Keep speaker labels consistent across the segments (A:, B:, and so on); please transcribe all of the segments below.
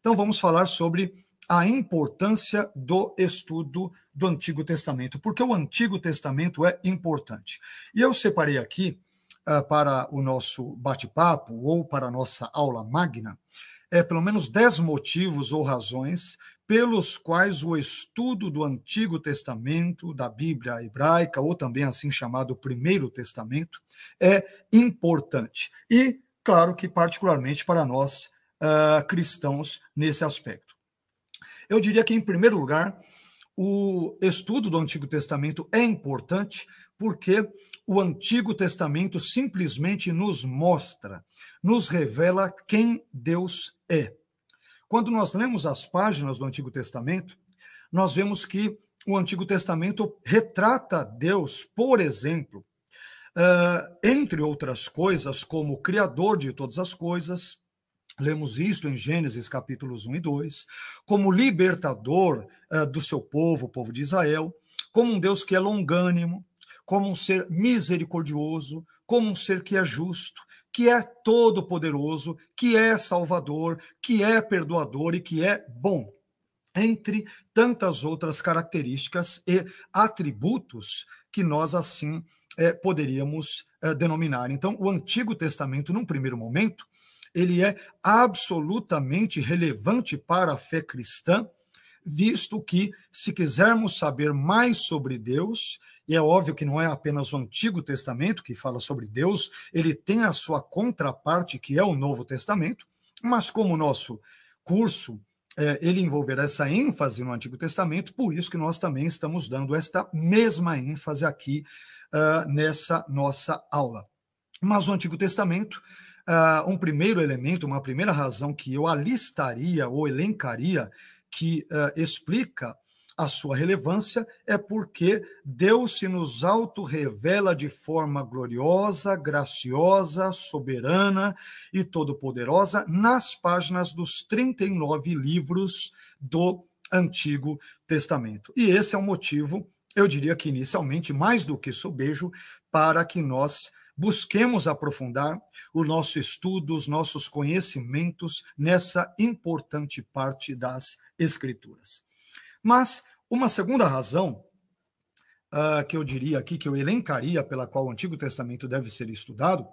A: Então vamos falar sobre a importância do estudo do Antigo Testamento, porque o Antigo Testamento é importante. E eu separei aqui, para o nosso bate-papo ou para a nossa aula magna, pelo menos 10 motivos ou razões pelos quais o estudo do Antigo Testamento, da Bíblia hebraica, ou também assim chamado Primeiro Testamento, é importante. E, claro que particularmente para nós cristãos nesse aspecto. Eu diria que, em primeiro lugar, o estudo do Antigo Testamento é importante porque o Antigo Testamento simplesmente nos mostra, nos revela quem Deus é. Quando nós lemos as páginas do Antigo Testamento, nós vemos que o Antigo Testamento retrata Deus, por exemplo, entre outras coisas, como o Criador de todas as coisas. Lemos isto em Gênesis capítulos 1 e 2, como libertador do seu povo, o povo de Israel, como um Deus que é longânimo, como um ser misericordioso, como um ser que é justo, que é todo-poderoso, que é salvador, que é perdoador e que é bom, entre tantas outras características e atributos que nós assim poderíamos denominar. Então, o Antigo Testamento, num primeiro momento, ele é absolutamente relevante para a fé cristã, visto que, se quisermos saber mais sobre Deus, e é óbvio que não é apenas o Antigo Testamento que fala sobre Deus, ele tem a sua contraparte, que é o Novo Testamento, mas como o nosso curso ele envolverá essa ênfase no Antigo Testamento, por isso que nós também estamos dando esta mesma ênfase aqui nessa nossa aula. Mas o Antigo Testamento, um primeiro elemento, uma primeira razão que eu alistaria ou elencaria, que explica a sua relevância, é porque Deus se nos auto-revela de forma gloriosa, graciosa, soberana e todo-poderosa nas páginas dos 39 livros do Antigo Testamento. E esse é um motivo, eu diria que inicialmente, mais do que sobejo, para que nós busquemos aprofundar o nosso estudo, os nossos conhecimentos nessa importante parte das Escrituras. Mas uma segunda razão que eu diria aqui, que eu elencaria pela qual o Antigo Testamento deve ser estudado,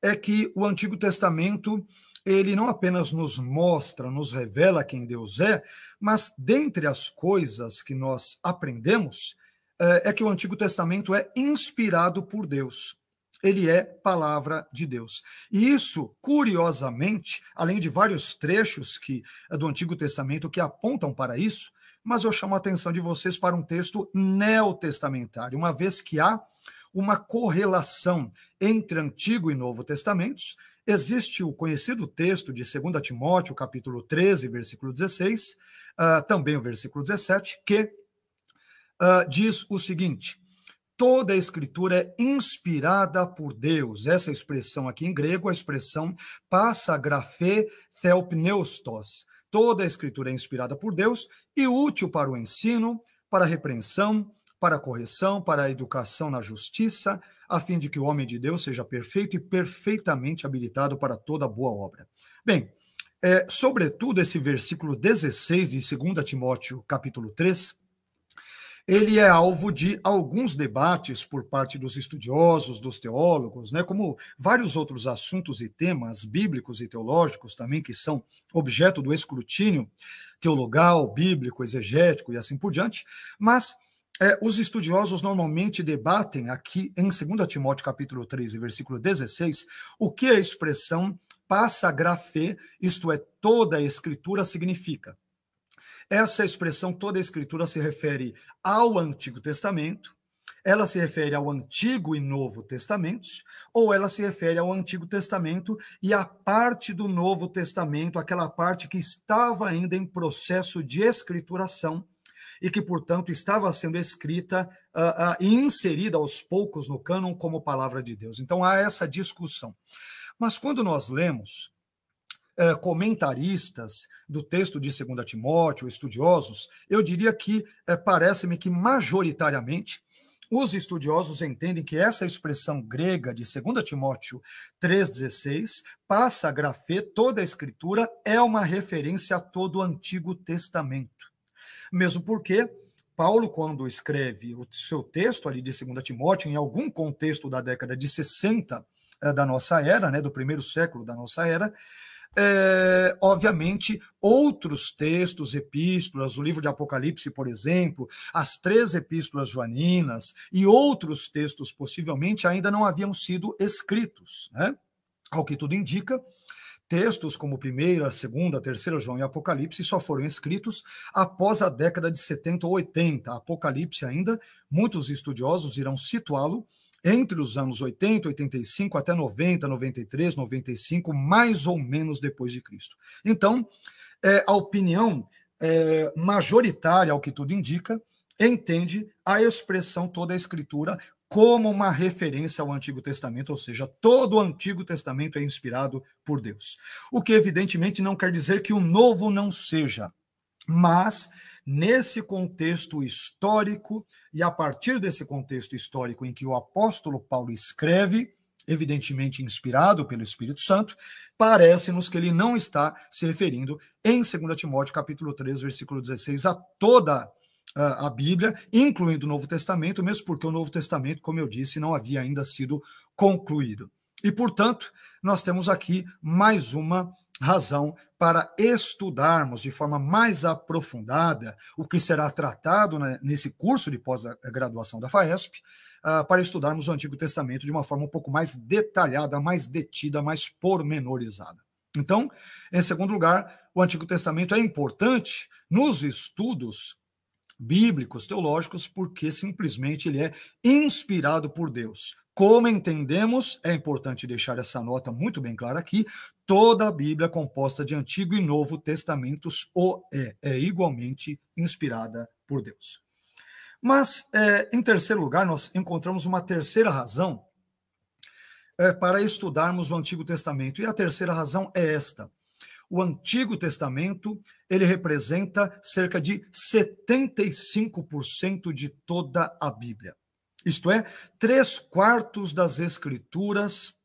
A: é que o Antigo Testamento, ele não apenas nos mostra, nos revela quem Deus é, mas dentre as coisas que nós aprendemos, é que o Antigo Testamento é inspirado por Deus. Ele é palavra de Deus. E isso, curiosamente, além de vários trechos do Antigo Testamento que apontam para isso, mas eu chamo a atenção de vocês para um texto neotestamentário, uma vez que há uma correlação entre Antigo e Novo Testamentos. Existe o conhecido texto de 2 Timóteo, capítulo 13, versículo 16, também o versículo 17, que diz o seguinte: toda a Escritura é inspirada por Deus. Essa expressão aqui em grego, a expressão passagrafê theopneustos. Toda a Escritura é inspirada por Deus e útil para o ensino, para a repreensão, para a correção, para a educação na justiça, a fim de que o homem de Deus seja perfeito e perfeitamente habilitado para toda boa obra. Bem, sobretudo esse versículo 16 de 2 Timóteo, capítulo 3, ele é alvo de alguns debates por parte dos estudiosos, dos teólogos, né, como vários outros assuntos e temas bíblicos e teológicos também, que são objeto do escrutínio teologal, bíblico, exegético e assim por diante, mas os estudiosos normalmente debatem aqui em 2 Timóteo capítulo 3, versículo 16, o que a expressão passagrafê, isto é, toda a Escritura, significa. Essa expressão, toda a Escritura, se refere ao Antigo Testamento, ela se refere ao Antigo e Novo Testamentos, ou ela se refere ao Antigo Testamento e à parte do Novo Testamento, aquela parte que estava ainda em processo de escrituração e que, portanto, estava sendo escrita e inserida aos poucos no cânon como palavra de Deus. Então, há essa discussão. Mas quando nós lemos comentaristas do texto de 2 Timóteo, estudiosos, eu diria que parece-me que majoritariamente os estudiosos entendem que essa expressão grega de 2 Timóteo 3,16, passa a grafê, toda a escritura, é uma referência a todo o Antigo Testamento. Mesmo porque Paulo, quando escreve o seu texto ali de 2 Timóteo, em algum contexto da década de 60 da nossa era, né, do primeiro século da nossa era, obviamente, outros textos, epístolas, o livro de Apocalipse, por exemplo, as 3 epístolas joaninas e outros textos, possivelmente, ainda não haviam sido escritos, né? Ao que tudo indica, textos como 1ª, 2ª, 3ª João e Apocalipse só foram escritos após a década de 70 ou 80. Apocalipse ainda, muitos estudiosos irão situá-lo entre os anos 80, 85 até 90, 93, 95, mais ou menos depois de Cristo. Então, a opinião majoritária, ao que tudo indica, entende a expressão toda a Escritura como uma referência ao Antigo Testamento, ou seja, todo o Antigo Testamento é inspirado por Deus. O que, evidentemente, não quer dizer que o Novo não seja, mas nesse contexto histórico, e a partir desse contexto histórico em que o apóstolo Paulo escreve, evidentemente inspirado pelo Espírito Santo, parece-nos que ele não está se referindo em 2 Timóteo capítulo 3, versículo 16, a toda a Bíblia, incluindo o Novo Testamento, mesmo porque o Novo Testamento, como eu disse, não havia ainda sido concluído. E, portanto, nós temos aqui mais uma razão para estudarmos de forma mais aprofundada o que será tratado nesse curso de pós-graduação da FAESP, para estudarmos o Antigo Testamento de uma forma um pouco mais detalhada, mais detida, mais pormenorizada. Então, em segundo lugar, o Antigo Testamento é importante nos estudos bíblicos, teológicos, porque simplesmente ele é inspirado por Deus. Como entendemos, é importante deixar essa nota muito bem clara aqui, toda a Bíblia composta de Antigo e Novo Testamentos é igualmente inspirada por Deus. Mas, em terceiro lugar, nós encontramos uma terceira razão para estudarmos o Antigo Testamento, e a terceira razão é esta. O Antigo Testamento, ele representa cerca de 75% de toda a Bíblia. Isto é, 3/4 das Escrituras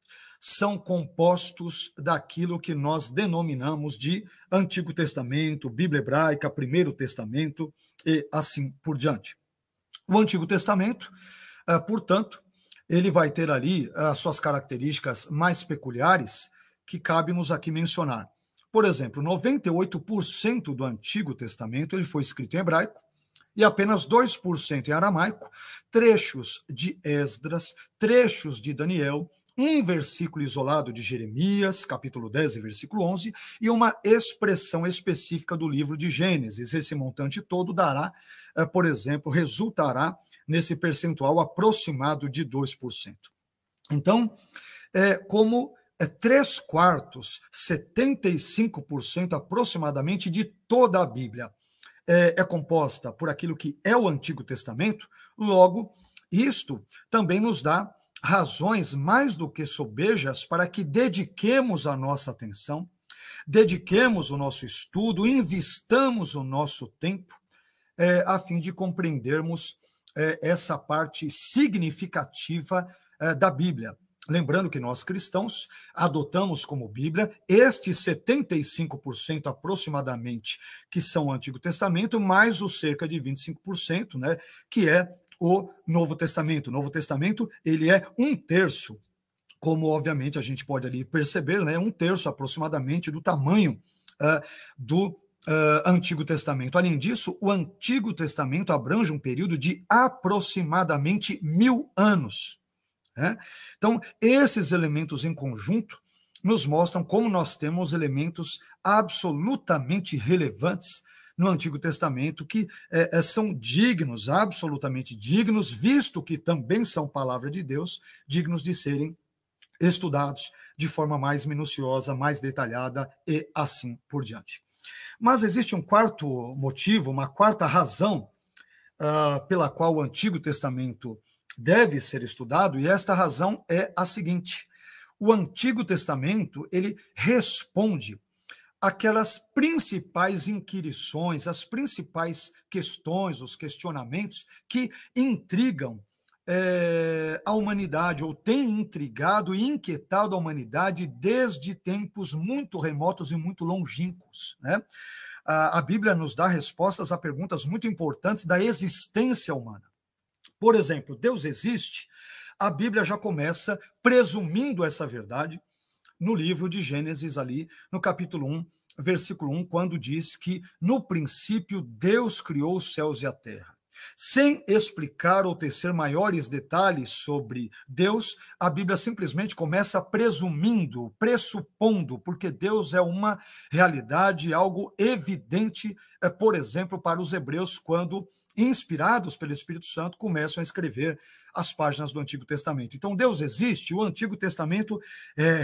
A: são compostos daquilo que nós denominamos de Antigo Testamento, Bíblia Hebraica, Primeiro Testamento e assim por diante. O Antigo Testamento, portanto, ele vai ter ali as suas características mais peculiares que cabe-nos aqui mencionar. Por exemplo, 98% do Antigo Testamento ele foi escrito em hebraico e apenas 2% em aramaico, trechos de Esdras, trechos de Daniel, um versículo isolado de Jeremias, capítulo 10 e versículo 11, e uma expressão específica do livro de Gênesis. Esse montante todo dará, por exemplo, resultará nesse percentual aproximado de 2%. Então, como 3/4, 75% aproximadamente de toda a Bíblia é composta por aquilo que é o Antigo Testamento, logo, isto também nos dá razões mais do que sobejas para que dediquemos a nossa atenção, dediquemos o nosso estudo, investamos o nosso tempo, a fim de compreendermos essa parte significativa da Bíblia. Lembrando que nós cristãos adotamos como Bíblia estes 75% aproximadamente que são o Antigo Testamento, mais os cerca de 25%, né, que é o Novo Testamento. O Novo Testamento, ele é 1/3, como obviamente a gente pode ali perceber, né, 1/3 aproximadamente do tamanho do Antigo Testamento. Além disso, o Antigo Testamento abrange um período de aproximadamente 1000 anos. Então, esses elementos em conjunto nos mostram como nós temos elementos absolutamente relevantes no Antigo Testamento que são dignos, absolutamente dignos, visto que também são palavra de Deus, dignos de serem estudados de forma mais minuciosa, mais detalhada e assim por diante. Mas existe um quarto motivo, uma quarta razão pela qual o Antigo Testamento deve ser estudado, e esta razão é a seguinte: o Antigo Testamento ele responde aquelas principais inquirições, as principais questões, os questionamentos que intrigam a humanidade, ou tem intrigado e inquietado a humanidade desde tempos muito remotos e muito longínquos, né? A Bíblia nos dá respostas a perguntas muito importantes da existência humana. Por exemplo, Deus existe? A Bíblia já começa presumindo essa verdade no livro de Gênesis, ali no capítulo 1, versículo 1, quando diz que no princípio Deus criou os céus e a terra. Sem explicar ou tecer maiores detalhes sobre Deus, a Bíblia simplesmente começa presumindo, pressupondo, porque Deus é uma realidade, algo evidente, por exemplo, para os hebreus, quando, inspirados pelo Espírito Santo, começam a escrever as páginas do Antigo Testamento. Então, Deus existe? O Antigo Testamento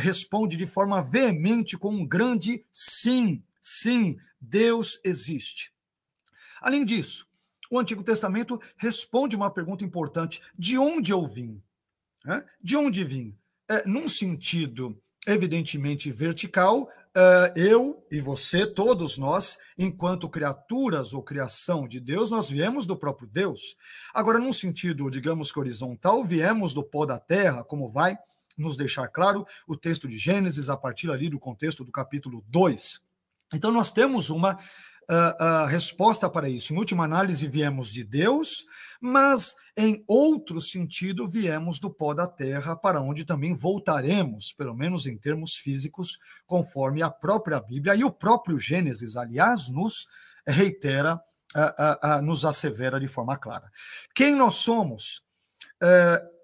A: responde de forma veemente com um grande sim, sim, Deus existe. Além disso, o Antigo Testamento responde uma pergunta importante: de onde eu vim? De onde vim? Num sentido evidentemente vertical, eu e você, todos nós, enquanto criaturas ou criação de Deus, nós viemos do próprio Deus. Agora, num sentido, digamos que horizontal, viemos do pó da terra, como vai nos deixar claro o texto de Gênesis, a partir ali do contexto do capítulo 2. Então, nós temos uma a resposta para isso. Em última análise, viemos de Deus, mas em outro sentido, viemos do pó da terra, para onde também voltaremos, pelo menos em termos físicos, conforme a própria Bíblia e o próprio Gênesis, aliás, nos reitera, nos assevera de forma clara. Quem nós somos?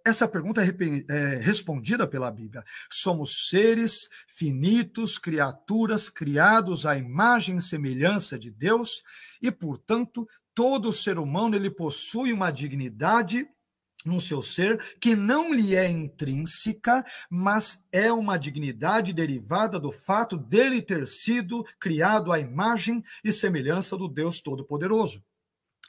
A: Essa pergunta é respondida pela Bíblia. Somos seres finitos, criaturas criados à imagem e semelhança de Deus e, portanto, todo ser humano ele possui uma dignidade no seu ser que não lhe é intrínseca, mas é uma dignidade derivada do fato dele ter sido criado à imagem e semelhança do Deus Todo-Poderoso,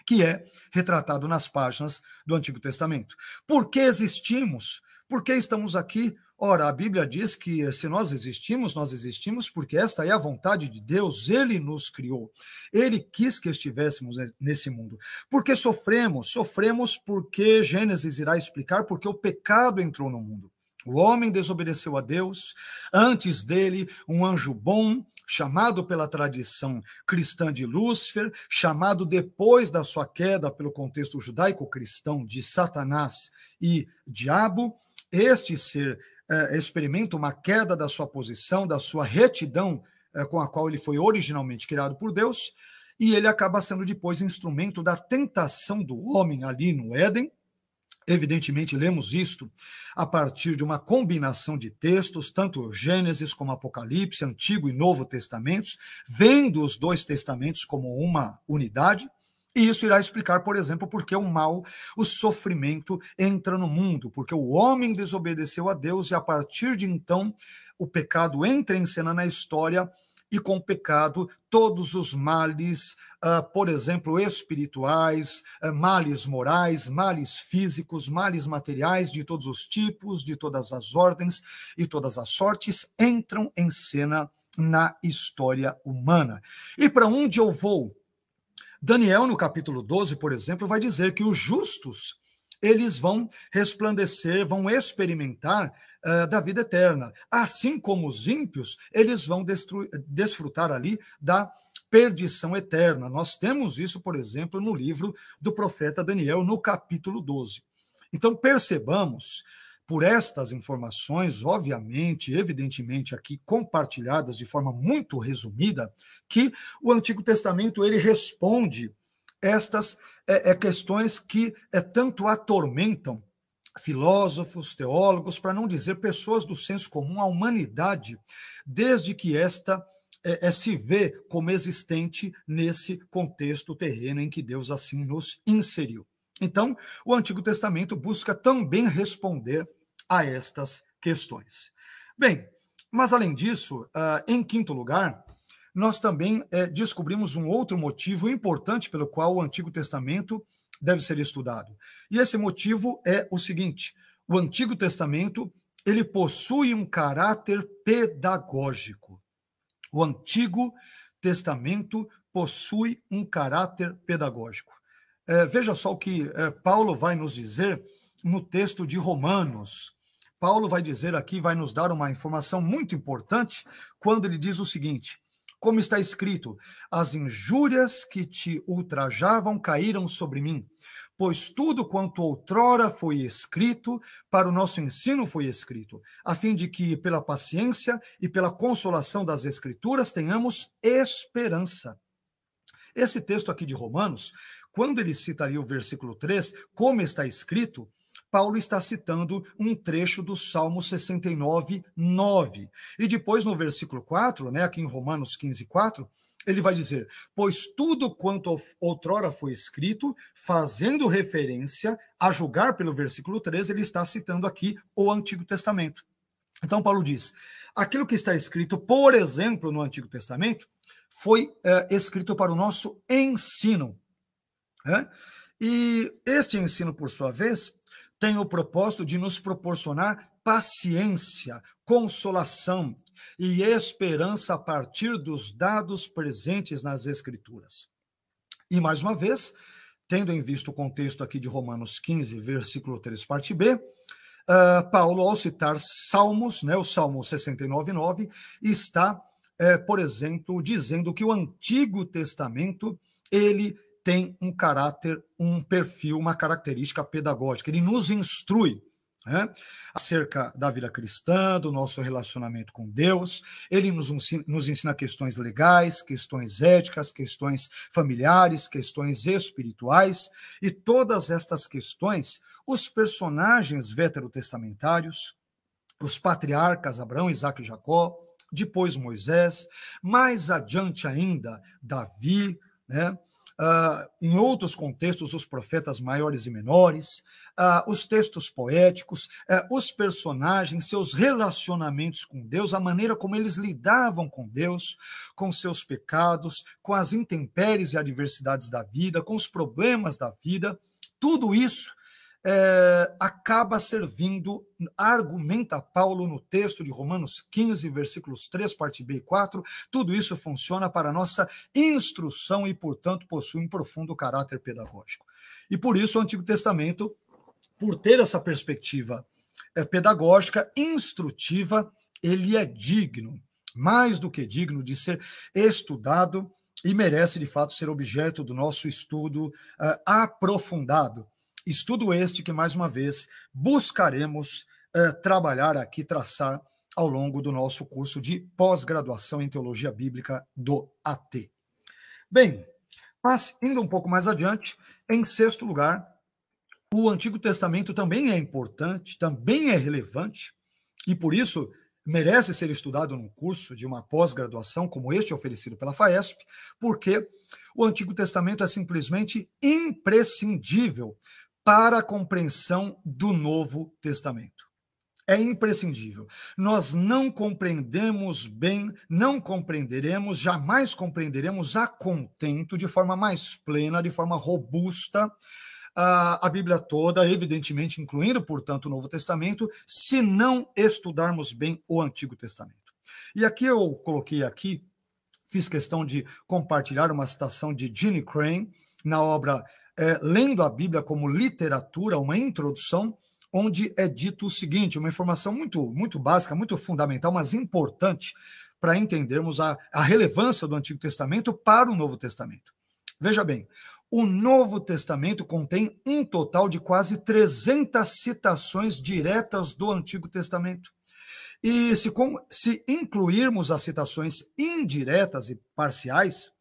A: que é retratado nas páginas do Antigo Testamento. Por que existimos? Por que estamos aqui? Ora, a Bíblia diz que se nós existimos porque esta é a vontade de Deus, Ele nos criou. Ele quis que estivéssemos nesse mundo. Por que sofremos? Sofremos porque Gênesis irá explicar porque o pecado entrou no mundo. O homem desobedeceu a Deus, antes dele um anjo bom, chamado pela tradição cristã de Lúcifer, chamado depois da sua queda pelo contexto judaico-cristão de Satanás e Diabo. Este ser experimenta uma queda da sua posição, da sua retidão com a qual ele foi originalmente criado por Deus, e ele acaba sendo depois instrumento da tentação do homem ali no Éden. Evidentemente, lemos isto a partir de uma combinação de textos, tanto Gênesis como Apocalipse, Antigo e Novo Testamentos, vendo os dois testamentos como uma unidade, e isso irá explicar, por exemplo, por que o mal, o sofrimento entra no mundo, porque o homem desobedeceu a Deus e a partir de então o pecado entra em cena na história, e com o pecado, todos os males, por exemplo, espirituais, males morais, males físicos, males materiais de todos os tipos, de todas as ordens e todas as sortes, entram em cena na história humana. E para onde eu vou? Daniel, no capítulo 12, por exemplo, vai dizer que os justos, eles vão resplandecer, vão experimentar da vida eterna. Assim como os ímpios, eles vão desfrutar ali da perdição eterna. Nós temos isso, por exemplo, no livro do profeta Daniel, no capítulo 12. Então, percebamos, por estas informações, obviamente, evidentemente aqui compartilhadas de forma muito resumida, que o Antigo Testamento ele responde estas questões que tanto atormentam filósofos, teólogos, para não dizer pessoas do senso comum, a humanidade, desde que esta se vê como existente nesse contexto terreno em que Deus assim nos inseriu. Então, o Antigo Testamento busca também responder a estas questões. Bem, mas além disso, em quinto lugar, nós também descobrimos um outro motivo importante pelo qual o Antigo Testamento deve ser estudado. E esse motivo é o seguinte: o Antigo Testamento ele possui um caráter pedagógico. O Antigo Testamento possui um caráter pedagógico. Veja só o que Paulo vai nos dizer no texto de Romanos. Paulo vai dizer aqui, vai nos dar uma informação muito importante, quando ele diz o seguinte: como está escrito, as injúrias que te ultrajavam caíram sobre mim, pois tudo quanto outrora foi escrito, para o nosso ensino foi escrito, a fim de que, pela paciência e pela consolação das Escrituras, tenhamos esperança. Esse texto aqui de Romanos, quando ele cita ali o versículo 3, como está escrito, Paulo está citando um trecho do Salmo 69, 9. E depois, no versículo 4, né, aqui em Romanos 15, 4, ele vai dizer: pois tudo quanto outrora foi escrito, fazendo referência, a julgar pelo versículo 13, ele está citando aqui o Antigo Testamento. Então, Paulo diz: aquilo que está escrito, por exemplo, no Antigo Testamento, foi escrito para o nosso ensino. E este ensino, por sua vez, tem o propósito de nos proporcionar paciência, consolação e esperança a partir dos dados presentes nas Escrituras. E, mais uma vez, tendo em vista o contexto aqui de Romanos 15, versículo 3, parte B, Paulo, ao citar Salmos, né, o Salmo 69, 9, está, por exemplo, dizendo que o Antigo Testamento, ele tem um caráter, um perfil, uma característica pedagógica. Ele nos instrui, né, acerca da vida cristã, do nosso relacionamento com Deus. Ele nos ensina questões legais, questões éticas, questões familiares, questões espirituais. E todas estas questões, os personagens veterotestamentários, os patriarcas Abraão, Isaque e Jacó, depois Moisés, mais adiante ainda Davi, né? Em outros contextos, os profetas maiores e menores, os textos poéticos, os personagens, seus relacionamentos com Deus, a maneira como eles lidavam com Deus, com seus pecados, com as intempéries e adversidades da vida, com os problemas da vida, tudo isso acaba servindo, argumenta Paulo no texto de Romanos 15, versículos 3, parte B e 4, tudo isso funciona para a nossa instrução e, portanto, possui um profundo caráter pedagógico. E por isso o Antigo Testamento, por ter essa perspectiva pedagógica, instrutiva, ele é digno, mais do que digno de ser estudado e merece, de fato, ser objeto do nosso estudo aprofundado. Estudo este que, mais uma vez, buscaremos trabalhar aqui, traçar ao longo do nosso curso de pós-graduação em Teologia Bíblica do AT. Bem, mas indo um pouco mais adiante, em sexto lugar, o Antigo Testamento também é importante, também é relevante, e por isso merece ser estudado num curso de uma pós-graduação como este oferecido pela FAESP, porque o Antigo Testamento é simplesmente imprescindível para a compreensão do Novo Testamento. É imprescindível. Nós não compreendemos bem, não compreenderemos, jamais compreenderemos a contento, de forma mais plena, de forma robusta, a Bíblia toda, evidentemente, incluindo, portanto, o Novo Testamento, se não estudarmos bem o Antigo Testamento. E aqui eu coloquei aqui, fiz questão de compartilhar uma citação de Gene Crane, na obra Lendo a Bíblia como Literatura, uma introdução, onde é dito o seguinte, uma informação muito básica, muito fundamental, mas importante para entendermos a relevância do Antigo Testamento para o Novo Testamento. Veja bem, o Novo Testamento contém um total de quase 300 citações diretas do Antigo Testamento. E se incluirmos as citações indiretas e parciais,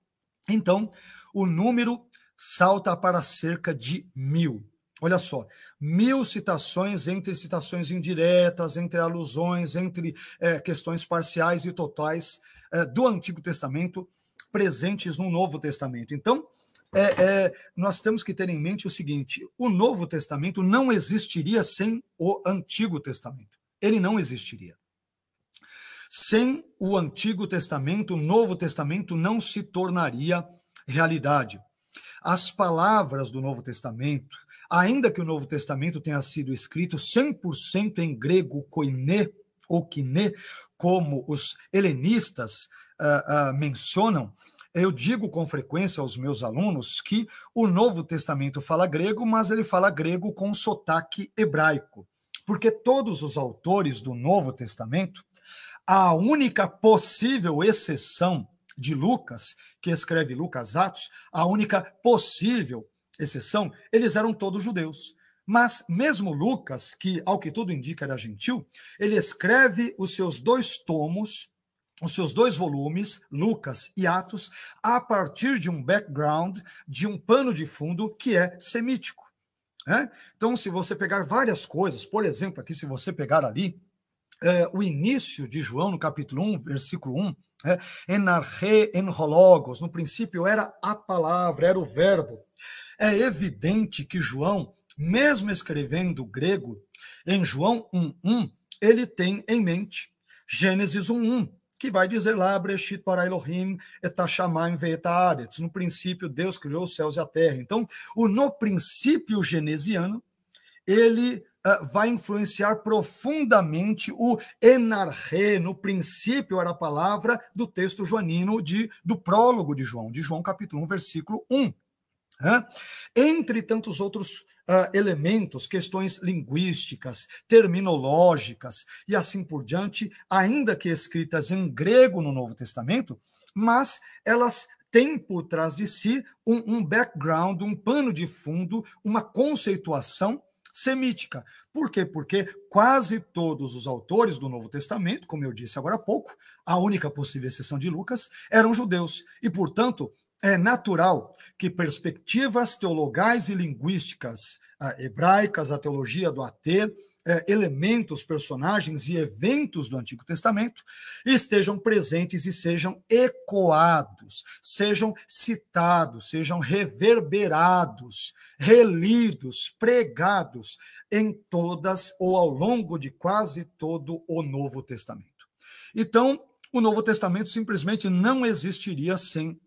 A: então o número salta para cerca de 1000. Olha só, 1000 citações entre citações indiretas, entre alusões, entre questões parciais e totais do Antigo Testamento presentes no Novo Testamento. Então, nós temos que ter em mente o seguinte: o Novo Testamento não existiria sem o Antigo Testamento. Ele não existiria. Sem o Antigo Testamento, o Novo Testamento não se tornaria realidade. As palavras do Novo Testamento, ainda que o Novo Testamento tenha sido escrito 100% em grego koiné ou kiné, como os helenistas mencionam, eu digo com frequência aos meus alunos que o Novo Testamento fala grego, mas ele fala grego com sotaque hebraico, porque todos os autores do Novo Testamento, a única possível exceção de Lucas, que escreve Lucas Atos, a única possível exceção, eles eram todos judeus. Mas mesmo Lucas, que ao que tudo indica era gentil, ele escreve os seus 2 tomos, os seus 2 volumes, Lucas e Atos, a partir de um background, de um pano de fundo que é semítico. Então, se você pegar várias coisas, por exemplo, aqui se você pegar ali, o início de João, no capítulo 1, versículo 1, enarche enrologos, no princípio era a palavra, era o verbo. É evidente que João, mesmo escrevendo grego, em João 1:1, ele tem em mente Gênesis 1:1, que vai dizer lá, Breshit bara Elohim et hashamayim ve'et haaretz. No princípio, Deus criou os céus e a terra. Então, o no princípio genesiano, ele vai influenciar profundamente o enarche, no princípio era a palavra do texto joanino do prólogo de João capítulo 1, versículo 1. Entre tantos outros elementos, questões linguísticas, terminológicas e assim por diante, ainda que escritas em grego no Novo Testamento, mas elas têm por trás de si um background, um pano de fundo, uma conceituação semítica. Por quê? Porque quase todos os autores do Novo Testamento, como eu disse agora há pouco, a única possível exceção de Lucas, eram judeus. E, portanto, é natural que perspectivas teologais e linguísticas hebraicas, a teologia do AT, elementos, personagens e eventos do Antigo Testamento estejam presentes e sejam ecoados, sejam citados, sejam reverberados, relidos, pregados em todas ou ao longo de quase todo o Novo Testamento. Então, o Novo Testamento simplesmente não existiria sem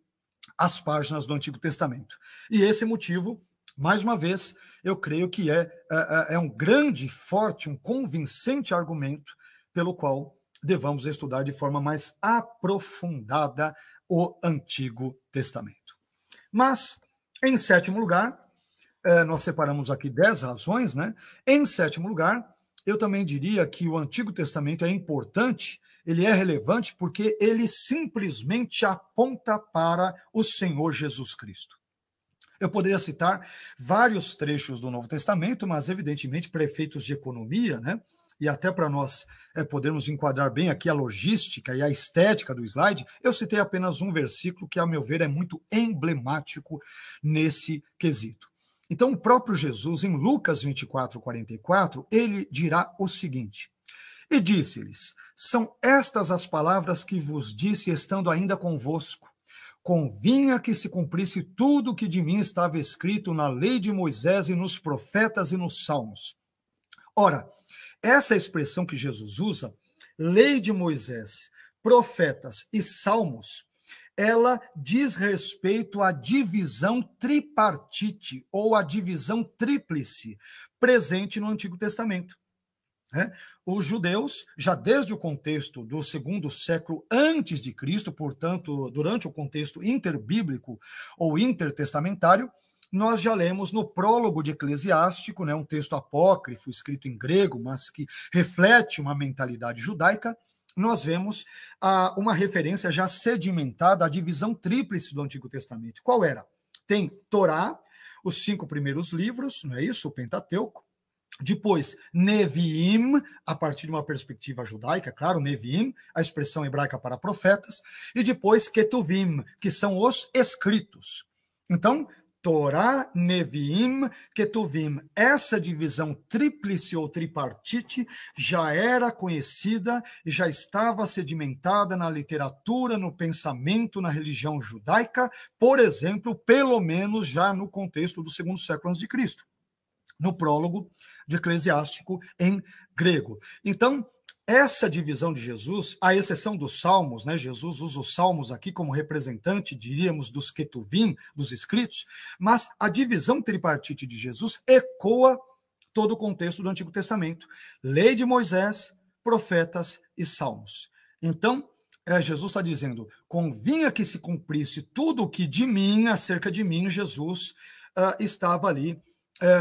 A: as páginas do Antigo Testamento. E esse motivo, mais uma vez, eu creio que é um grande, forte, um convincente argumento pelo qual devamos estudar de forma mais aprofundada o Antigo Testamento. Mas, em 7º lugar, nós separamos aqui 10 razões, né? Em 7º lugar, eu também diria que o Antigo Testamento é importante, ele é relevante porque ele simplesmente aponta para o Senhor Jesus Cristo. Eu poderia citar vários trechos do Novo Testamento, mas evidentemente prefeitos de economia, né? E até para nós podermos enquadrar bem aqui a logística e a estética do slide, eu citei apenas um versículo que, a meu ver, é muito emblemático nesse quesito. Então, o próprio Jesus, em Lucas 24:44, ele dirá o seguinte: e disse-lhes, são estas as palavras que vos disse estando ainda convosco. Convinha que se cumprisse tudo o que de mim estava escrito na lei de Moisés e nos profetas e nos salmos. Ora, essa expressão que Jesus usa, lei de Moisés, profetas e salmos, ela diz respeito à divisão tripartite ou à divisão tríplice presente no Antigo Testamento. Os judeus, já desde o contexto do 2º século antes de Cristo, portanto, durante o contexto interbíblico ou intertestamentário, nós já lemos no prólogo de Eclesiástico, né, um texto apócrifo escrito em grego, mas que reflete uma mentalidade judaica, nós vemos uma referência já sedimentada à divisão tríplice do Antigo Testamento. Qual era? Tem Torá, os 5 primeiros livros, não é isso? O Pentateuco. Depois, Neviim, a partir de uma perspectiva judaica, claro, Neviim, a expressão hebraica para profetas, e depois Ketuvim, que são os escritos. Então, Torá, Neviim, Ketuvim, essa divisão tríplice ou tripartite já era conhecida e já estava sedimentada na literatura, no pensamento, na religião judaica, por exemplo, pelo menos já no contexto do 2º século a.C., no prólogo de Eclesiástico em grego. Então, essa divisão de Jesus, à exceção dos salmos, né? Jesus usa os salmos aqui como representante, diríamos, dos Ketuvim, dos escritos, mas a divisão tripartite de Jesus ecoa todo o contexto do Antigo Testamento. Lei de Moisés, profetas e salmos. Então, Jesus está dizendo, convinha que se cumprisse tudo o que de mim, acerca de mim, Jesus estava ali,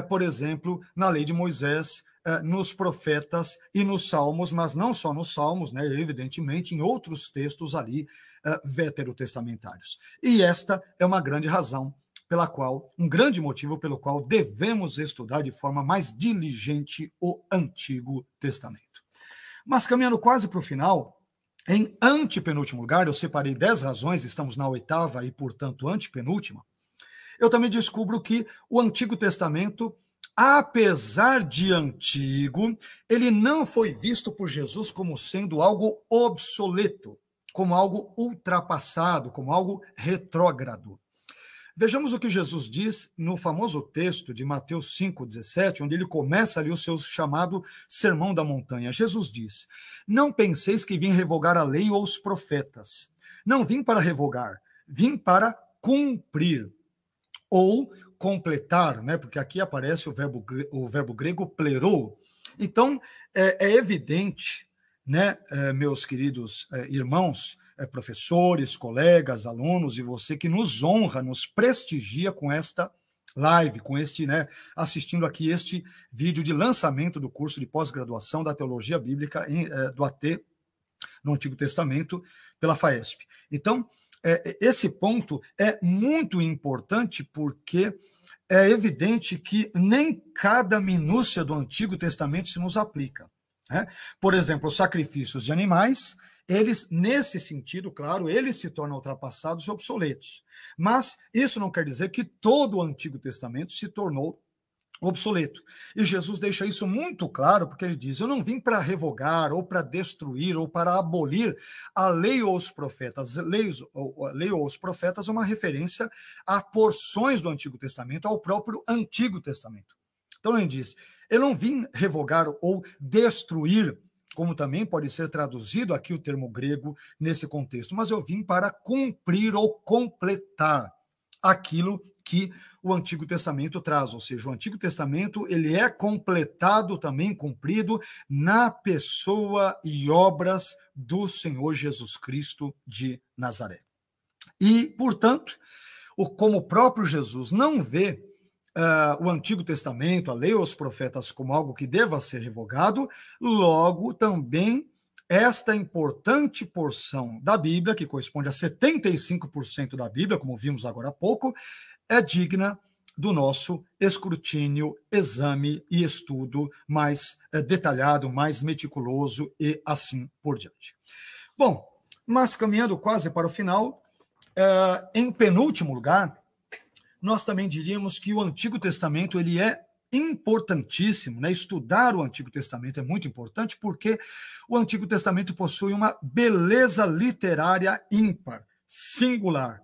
A: por exemplo, na lei de Moisés, nos profetas e nos salmos, mas não só nos salmos, né, evidentemente, em outros textos ali veterotestamentários. E esta é uma grande razão pela qual, um grande motivo pelo qual devemos estudar de forma mais diligente o Antigo Testamento. Mas caminhando quase para o final, em antepenúltimo lugar, eu separei 10 razões, estamos na 8ª e, portanto, antepenúltima, eu também descubro que o Antigo Testamento, apesar de antigo, ele não foi visto por Jesus como sendo algo obsoleto, como algo ultrapassado, como algo retrógrado. Vejamos o que Jesus diz no famoso texto de Mateus 5,17, onde ele começa ali o seu chamado Sermão da Montanha. Jesus diz, não penseis que vim revogar a lei ou os profetas. Não vim para revogar, vim para cumprir ou completar, né? Porque aqui aparece o verbo grego plerou. Então, é evidente, né, meus queridos irmãos, professores, colegas, alunos e você que nos honra, nos prestigia com esta live, com este, né, assistindo aqui este vídeo de lançamento do curso de pós-graduação da Teologia Bíblica do AT no Antigo Testamento pela FAESP. Então, esse ponto é muito importante porque é evidente que nem cada minúcia do Antigo Testamento se nos aplica, né? Por exemplo, os sacrifícios de animais, eles, nesse sentido, claro, eles se tornam ultrapassados e obsoletos. Mas isso não quer dizer que todo o Antigo Testamento se tornou obsoleto. E Jesus deixa isso muito claro, porque ele diz, eu não vim para revogar, ou para destruir, ou para abolir a lei ou os profetas. Lei ou os profetas é uma referência a porções do Antigo Testamento, ao próprio Antigo Testamento. Então ele diz, eu não vim revogar ou destruir, como também pode ser traduzido aqui o termo grego nesse contexto, mas eu vim para cumprir ou completar aquilo que o Antigo Testamento traz, ou seja, o Antigo Testamento ele é completado também, cumprido na pessoa e obras do Senhor Jesus Cristo de Nazaré. E, portanto, como o próprio Jesus não vê o Antigo Testamento, a lei ou os profetas como algo que deva ser revogado, logo também esta importante porção da Bíblia, que corresponde a 75% da Bíblia, como vimos agora há pouco, é digna do nosso escrutínio, exame e estudo mais detalhado, mais meticuloso e assim por diante. Bom, mas caminhando quase para o final, em penúltimo lugar, nós também diríamos que o Antigo Testamento ele é importantíssimo, né? Estudar o Antigo Testamento é muito importante porque o Antigo Testamento possui uma beleza literária ímpar, singular.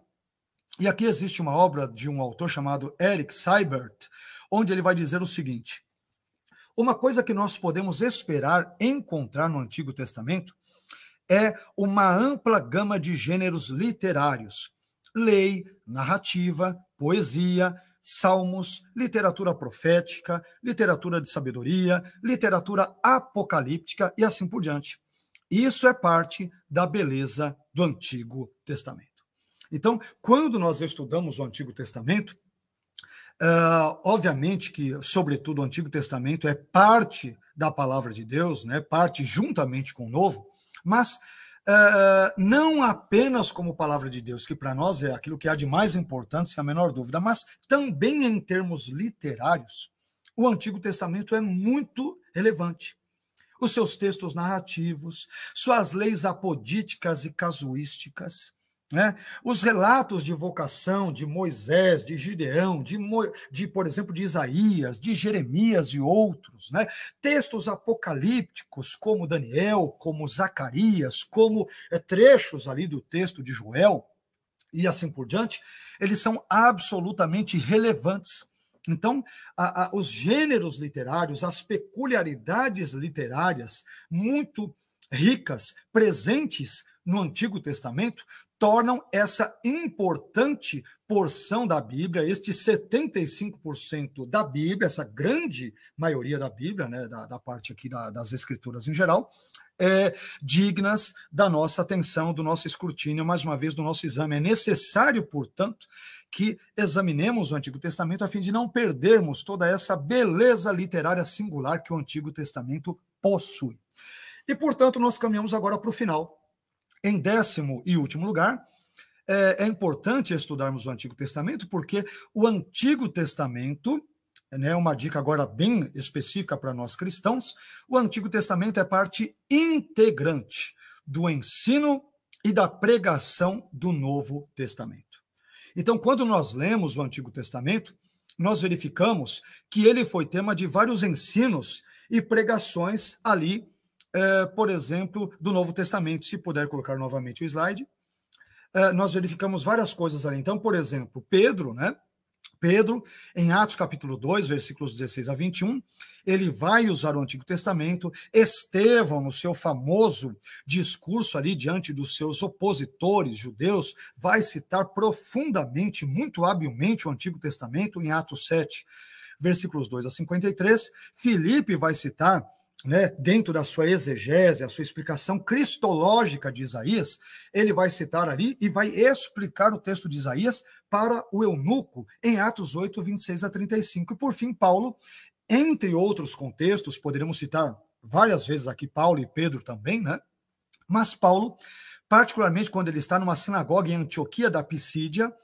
A: E aqui existe uma obra de um autor chamado Eric Seibert, onde ele vai dizer o seguinte, uma coisa que nós podemos esperar encontrar no Antigo Testamento é uma ampla gama de gêneros literários, lei, narrativa, poesia, salmos, literatura profética, literatura de sabedoria, literatura apocalíptica e assim por diante. Isso é parte da beleza do Antigo Testamento. Então, quando nós estudamos o Antigo Testamento, obviamente que, sobretudo, o Antigo Testamento é parte da palavra de Deus, né, parte juntamente com o Novo, mas não apenas como palavra de Deus, que para nós é aquilo que há de mais importante, sem a menor dúvida, mas também em termos literários, o Antigo Testamento é muito relevante. Os seus textos narrativos, suas leis apodíticas e casuísticas, né? Os relatos de vocação de Moisés, de Gideão, por exemplo, de Isaías, de Jeremias e outros, né? Textos apocalípticos como Daniel, como Zacarias, como trechos ali do texto de Joel e assim por diante, eles são absolutamente relevantes. Então, os gêneros literários, as peculiaridades literárias muito ricas, presentes no Antigo Testamento, tornam essa importante porção da Bíblia, este 75% da Bíblia, essa grande maioria da Bíblia, né, da parte aqui das Escrituras em geral, dignas da nossa atenção, do nosso escrutínio, mais uma vez, do nosso exame. É necessário, portanto, que examinemos o Antigo Testamento a fim de não perdermos toda essa beleza literária singular que o Antigo Testamento possui. E, portanto, nós caminhamos agora para o final. Em 10º e último lugar, é importante estudarmos o Antigo Testamento, porque o Antigo Testamento, né, uma dica agora bem específica para nós cristãos, o Antigo Testamento é parte integrante do ensino e da pregação do Novo Testamento. Então, quando nós lemos o Antigo Testamento, nós verificamos que ele foi tema de vários ensinos e pregações ali, por exemplo, do Novo Testamento. Se puder colocar novamente o slide, nós verificamos várias coisas ali. Então, por exemplo, Pedro, em Atos capítulo 2, versículos 16 a 21, ele vai usar o Antigo Testamento. Estevão, no seu famoso discurso ali diante dos seus opositores judeus, vai citar profundamente, muito habilmente o Antigo Testamento em Atos 7, versículos 2 a 53. Filipe vai citar, né, dentro da sua exegese, a sua explicação cristológica de Isaías, ele vai citar ali e vai explicar o texto de Isaías para o eunuco em Atos 8, 26 a 35. E, por fim, Paulo, entre outros contextos, poderíamos citar várias vezes aqui Paulo e Pedro também, né? Mas Paulo, particularmente quando ele está numa sinagoga em Antioquia da Pisídia,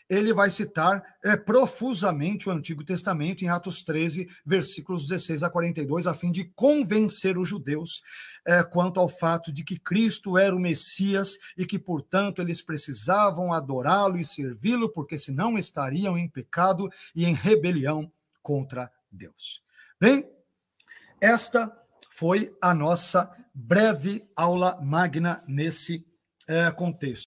A: ele vai citar profusamente o Antigo Testamento em Atos 13, versículos 16 a 42, a fim de convencer os judeus quanto ao fato de que Cristo era o Messias e que, portanto, eles precisavam adorá-lo e servi-lo, porque senão estariam em pecado e em rebelião contra Deus. Bem, esta foi a nossa breve aula magna nesse contexto.